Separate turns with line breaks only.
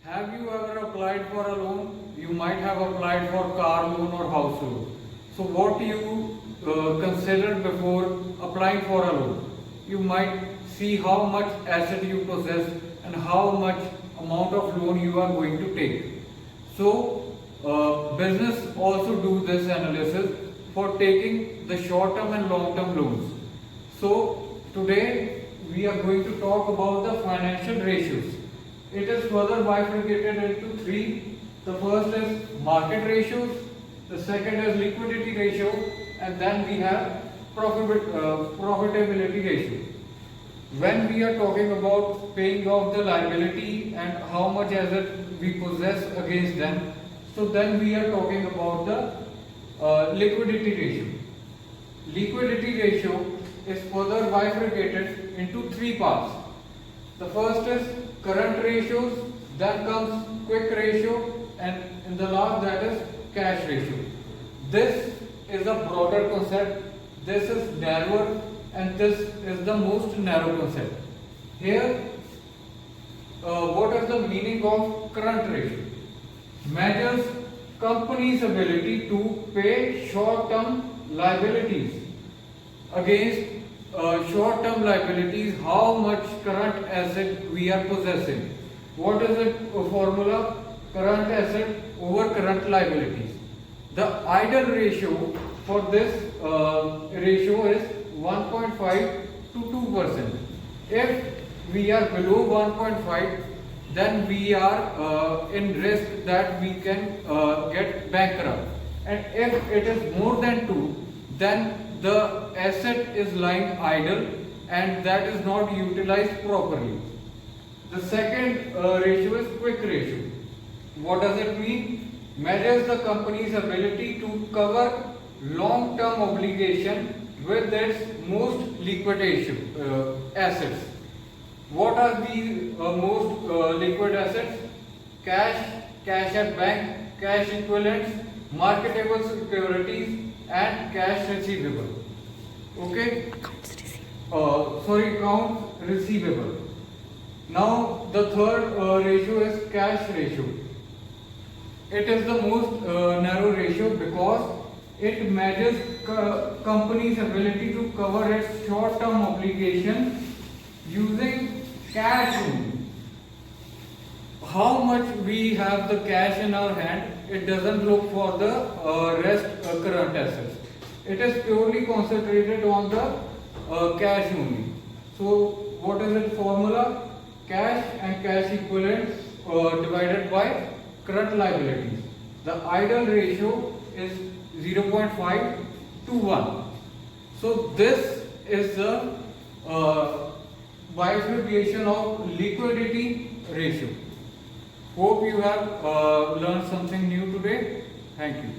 Have you ever applied for a loan? You might have applied for car loan or house loan. So what do you consider before applying for a loan? You might see how much asset you possess and how much amount of loan you are going to take. So business also do this analysis for taking the short term and long term loans. So today we are going to talk about the financial ratios. It is further bifurcated into three. The first is market ratios, the second is liquidity ratio, and then we have profitability ratio. When we are talking about paying off the liability and how much asset we possess against them, so then we are talking about the liquidity ratio. Liquidity ratio is further bifurcated into three parts. The first is current ratios, then comes quick ratio, and in the last that is cash ratio. This is a broader concept, this is narrower, and this is the most narrow concept. Here, what is the meaning of current ratio? Measures company's ability to pay short-term liabilities against short-term liabilities, how much current asset we are possessing. What is the formula? Current asset over current liabilities. The ideal ratio for this ratio is 1.5 to 2%. If we are below 1.5, then we are in risk that we can get bankrupt. And if it is more than 2, then the asset is lying idle and that is not utilized properly. The second ratio is quick ratio. What does it mean? Measures the company's ability to cover long-term obligation with its most liquid assets. What are the most liquid assets? Cash, cash at bank, cash equivalents, marketable securities, and cash receivable. Okay? Accounts receivable. Now the third ratio is cash ratio. It is the most narrow ratio because it measures company's ability to cover its short-term obligation using cash only. How much we have the cash in our hand, it doesn't look for the rest current assets. It is purely concentrated on the cash only. So what is its formula? Cash and cash equivalents divided by current liabilities. The ideal ratio is 0.5 to 1. So this is the bifurcation of liquidity ratio. Hope you have learned something new today. Thank you.